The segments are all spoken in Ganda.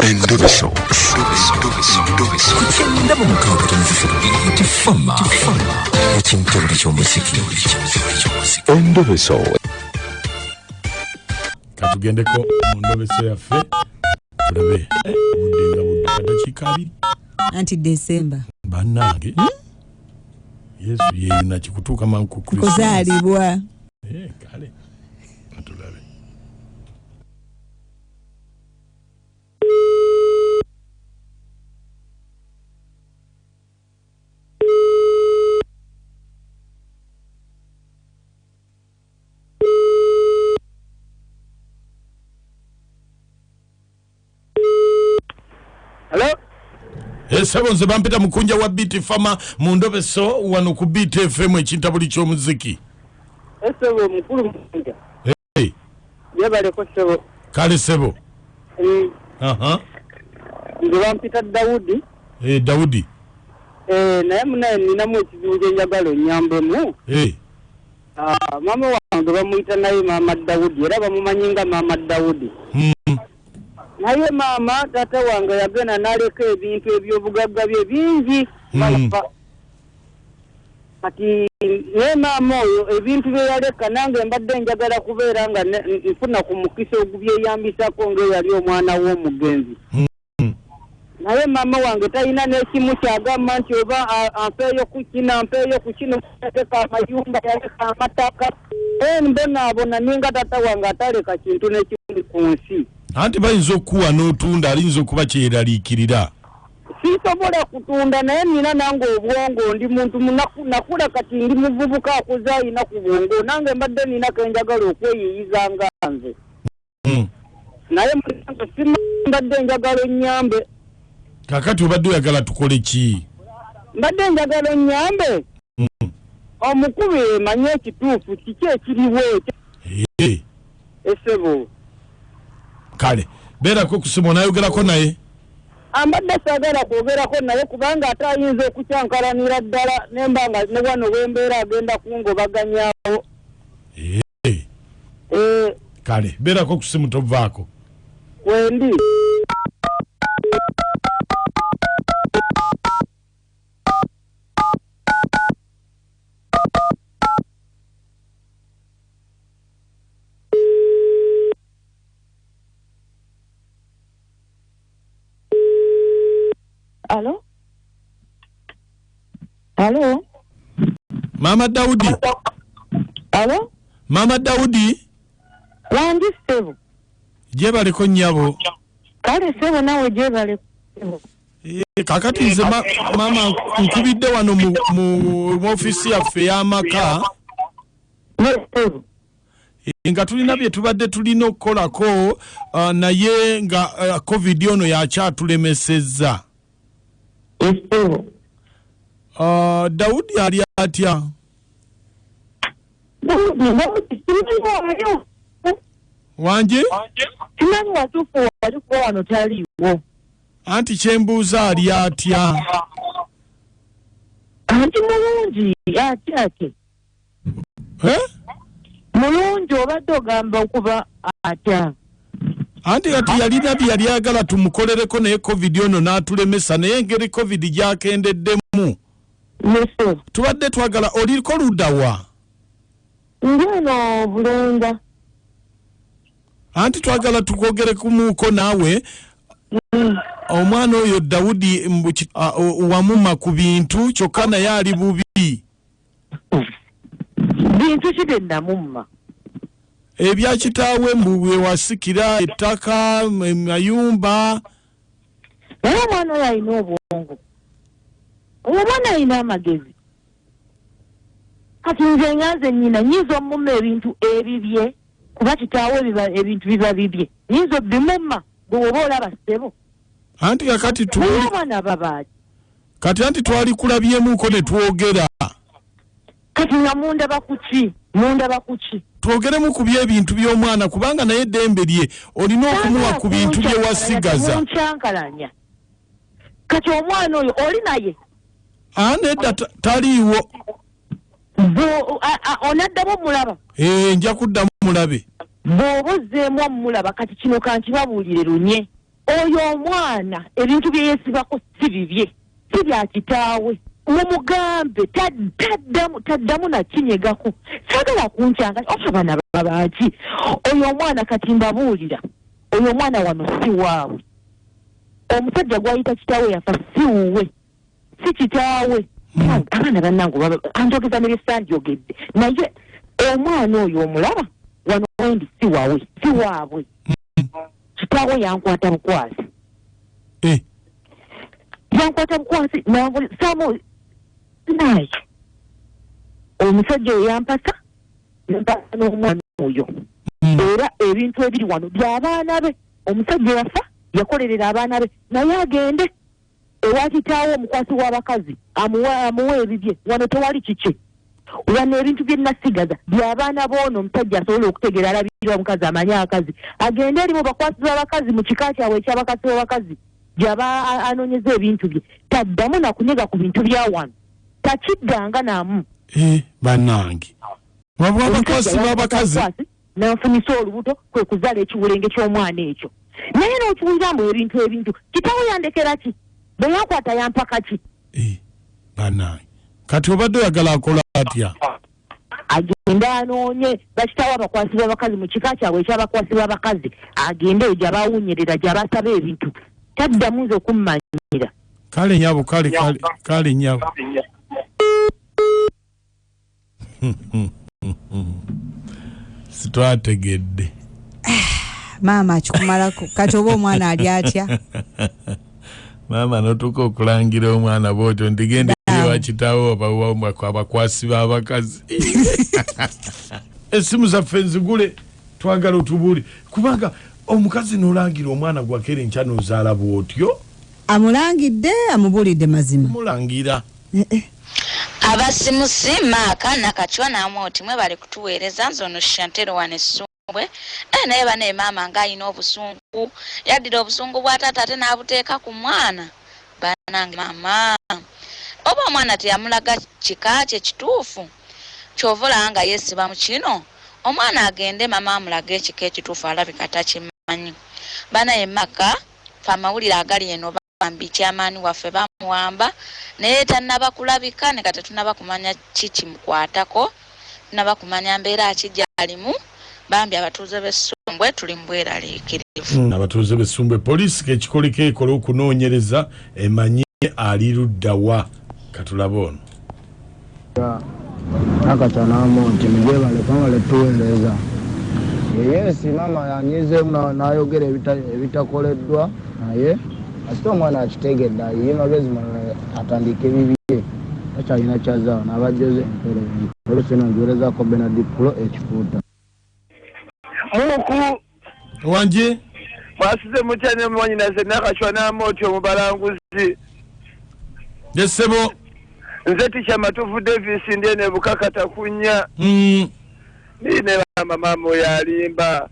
Endobeso. Ndaba mukaaga tifama ekintu ky'omuziki. Endobeso. Katugendeko mu ndobeso yaffe tulabe budde nga budde abiri anti December bannange Yesu yeyina kikutuuka manku Kristo kuzaalibwa kale atulabe. Sebo nze bampita Mukunja wa Beat Fama mu Ndobeso wano ku Beat FM ekintabuli ky'omuziki. Sebo mukulu Mukunja. Yabaleko Sebo. Kale Sebo. Nze bampita Daudi. Daudi. Naye munaye ninamu ekizibu kye njagala onnyambemu. Mama wange bamuyita naye Mama Daudi era bamumanyi nga Mama Daudi. Naye mama tata wange yagenda naleka ebintu ebyobugagga bye bingi kati ne mama oyo ebintu bye yaleka nange mbadde njagala kubeera nga nfuna ku mukisa ogubyeyambisako ng'eyali omwana w'omugenzi. Naye mama wange talina n'ekimu kyagamba nti oba ampeeyo ku kino ampeeyo ku kino yaleka amayumba yaleka amataka mbonaabona ninga tata wange ataleka kintu n'ekimu ku nsi. Anti bayinza okuwa n'otunda alinza okuba kyeraliikirira. Sisobola kutunda naye nina nange obwongo ndi muntu nakula kati ndi muvubuka akuza ayina ku bwongo nange mbadde nina kenjagala okweyiyiza nga nze. Naye mbadde njagala onnyambe. Kakati obadde oyagala tukole ki? Mbadde njagala onnyambe. Omukubi emanye ekituufu kiki ekiriwo ekyo. Esebo. Kale beerako kusimu nayogerako naye. Ambadde saagala kwogerako naye kubanga ate ayinza okukyankalanira ddala nembanga ne wano wembeera agenda kungobaganyaawo. Kale beerako kusimu tovaako. Wendi. Hello? Hello? Mama Daudi. Hello? Mama Daudi. Wandi Sebo. Jebaleko nnyabo. Kale Sebo nawe jebaleko. Kakati nze mama nkubidde wano mu ofisi yaffe y'amaka. Sebo. Nga tulina bye tubadde tulina okukolako naye nga COVID ono yakyatulemesezza. Daudi ali atya? Wanje? Kimani watufu walikuwa wano taliwo. Anti kyembuuza ali atya? Anti mulungi ate. Mulungi obadde ogamba okuba atya. Anti kati yalina bye yali ayagala tumukolereko naye COVID ono n'atulemesa naye engeri COVID gyakendeddemu. Tubadde twagala oliko luddawa? Ngeno Bulonga. Anti twagala tukwogerekumuuko naawe. Omwana oyo Daudi wamuma ku bintu kyokka naye ali bubi. Bintu ki namumma? Ebya kitaawe mbuwe wasikira ettaka mayumba. Naye omwana oyo alina obwongo. Omwana alina amagezi. Kati nze nyanze nnyina nyinza omumma ebintu ebibye kuba kitaawe ebintu biba bibye. Nyinza bimumma bw'oba olaba Ssebo. Anti kakati abaana babaaki. Kati anti twali kulabyemuko ne twogera. Kati nga mundaba ku ki? Twogeremu ku by'ebintu by'omwana kubanga naye eddembe lye olina okumuwa ku bintu bye wasigaza. Munkyankalanya. Kati omwana oyo oli naye? Nedda taliiwo. Onaddamu mulaba? Nja kuddamu mulabe. Bw'oba ozzeemu omulaba kati kino kankibabuulire lunye. oyo omwana ebintu bye yeesibako si bibye si bya kitaawe mumugambe taddamu nakinyegako saagala kunkyanga abaana babaki oyo omwana kati mbabuulira oyo omwana wano si waabwe omusajja gwayita kitaawe yafa si wuwe si kitaawe abaana bannange anjogeza ne byesandyogedde naye omwana oyo omulaba wano wendi si waabwe kitaawe yankwata bukwasi samu naye omusajja oyo yampasa n'omwana oyo era ebintu ebiri wano by'abaana be omusajja yafa yakolerera abaana be naye agende ewa kitaawe omukwasi w'abakazi amuwe ebibye wano tewali kiki wano ebintu bye nasigaza by'abaana b'ono omusajja asobola okutegeera alabirira omukazi amanye akazi agende eri mu bakwasi b'abakazi mu kika kyabwe eky'abakasi b'abakazi gy'aba anoonyeza ebintu bye taddamu nakunyega ku bintu bya wano takiddanga namu bannange wabula abakwasi b'abakazi n'anfunisa olubuto kwe kuzaala ekiwulenge ky'omwana ekyo naye n'okiwulira mbu ebintu kitaawe yandekera ki bwe yankwata yampaka ki bannange kati obadde oyagala akola atya agende anoonye bakitaawe abakwasi b'abakazi mu kika kyabwe ekyabakwasi b'abakazi agende eyo gy'abawunyerera gy'abasaba ebintu taddamu nze okummanyira kale nyabo kale nyabo sitwategedde maama akikumalako kati oba omwana ali atya maama notuka okulangira omwana bwotyo ndigende ewa kitaawe oba abakwasi b'abakazi esimu zaffe nzigule twagala otubuuli kubanga omukazi n'olangira omwana gwakere nkya n'ozaala bwotyo amulangidde amubulidde mazima mulangira abasimusi maaka nakachwa namoti mwe bali kutuweereza nzono shantero wanesumbwe naye bane mama ngayina obusungu yaddira obusungu bwa taata ate n'abuteeka ku mwana banange mama oba omwana teyamulaga kika kye kituufu kyovola nga yesiba mu kino omwana agende mama amulaga ekika ekituufu alabika takimanyi banaye maka famawulire agali eno bambi kyamaani waffe bamuwamba naye tannaba kulabika ne kati tunaba kumanya kiki mukwatako tunaba kumanya mbeera akigyalimu bambi abatuuze b'Essumbwe tuli mbweraliikirivu abatuuze b'Essumbwe poliisi k'ekikoliko ekola okunoonyereza emanyi ali luddawa katulaba ono akatanamo nti mujebale kwangale tuweereza yesi mama yanyize n'ayogera ebitakoleddwa naye asite omwana akitegedde ayiye magezi atandika ebibye takyalina kyazaawo n'abajjoze empere polisi eno ngiweerezako benadiplo ekifuuta muku wanje mwasize mutya ne mwanyinaze nakachwa n'amooti omubalanguzi yesebo nze tikya matufu Davis ndiye ne bukakata kunya nine mama oyo alimba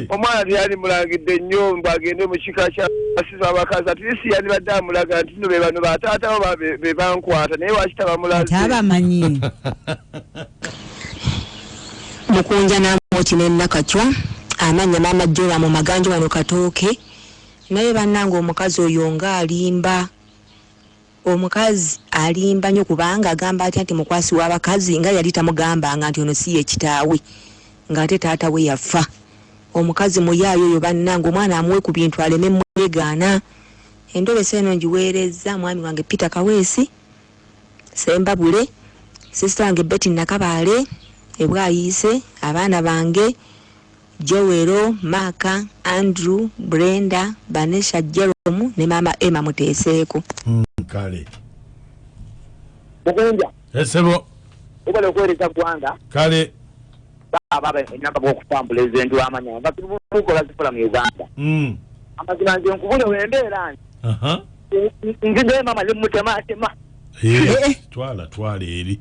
omwana teyali mulangidde nnyo mbu agende mu kika ky'abasizi abakazi atilisi yandibadde amulaga nti no be bano bataatawo be bankwata naye wakitaba mulazi tabamanyi Mukunja n'amooti ne Nakachwa amanya mama Jola mu maganjo wano Katooke naye bannange omukazi oyo nga alimba omukazi alimba nnyo kubanga agamba atya nti mukwasi w'abakazi nga yali tamugambanga nti ono si ye kitaawe ng'ate taata we yafa omukazi muyaayo oyo bannange omwana amuwe ku bintu aleme mwegaana Endobeso eno ngiweereza mwami wange Peter Kaweesi Sembabule sister wange Betty Nakabaale ebwayiise abaana bange Joero Maka Andrew Brenda Banesha Jerome ne mama Emma Muteeseeko kale Mukunja esebo ubale kwereza gwanga kale baba enamba bw'okutambula ezentu amanya bakukola zikola mu Uganda amazima nze nkubule wembeera nze mama lemutema twala eri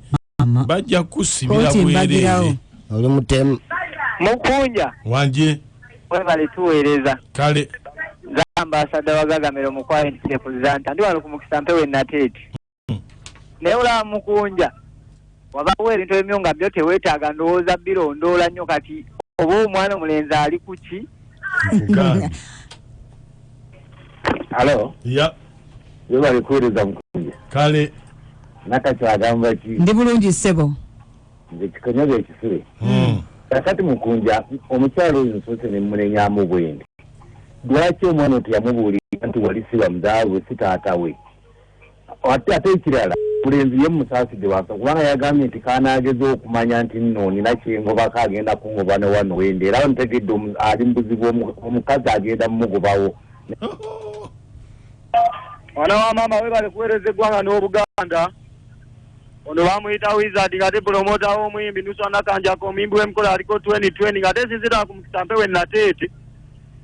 bajja kusibira bwerere oli mutemu Mukunja wanje webale tuweereza kale ambasada wagagamira omukwaye nti representa ndi wano ku mukisa mpewe nateeti naye olaba Mukunja wabawo ebintu ebimyo nga byo teweetaaga ndowooza birondoola nnyo kati oba omwana omulenzi ali ku ki Halo. Ya. Yoba likwiriza Mukunja. Kale. Nakachwa agamba ki. Ndi bulungi ssebo. Nze kikonyoga ekisule. Kakati Mukunja omukyalo oyo nsose ne mmunenyamu bwende. Lwaki omwana oyo yamubuulira nti wali si bamuzaawe si taata we. Ate ekirala mulenzi ye musaasidde wansi kubanga yagambye nti kaanaageza okumanya nti nno nina kyengobako agenda kungoba ne wano wende era ntegedde ali mu buzibu omukazi agenda mumugobawo. Mwana wa mama webale kuweereza eggwanga n'Obuganda. Ono bamuyita Wizard ng'ate promota w'omuyimbi Nuswana Kanjako omuyimbi w'emikola aliko 2020 ng'ate sinzira ku mukisa mpewe Nateete.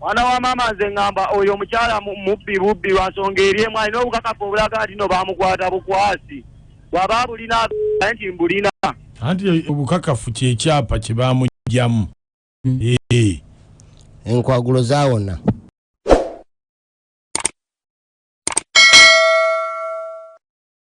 Mwana wa mama nze ngamba oyo omukyala mubbi bubbi lwa nsonga eri emu alina obukakafu obulaga nti no baamukwata bukwasi. Bw'aba bulina nti mbulina. Anti obukakafu kyekyapa kye baamugyamu. Enkwagulo zaawona.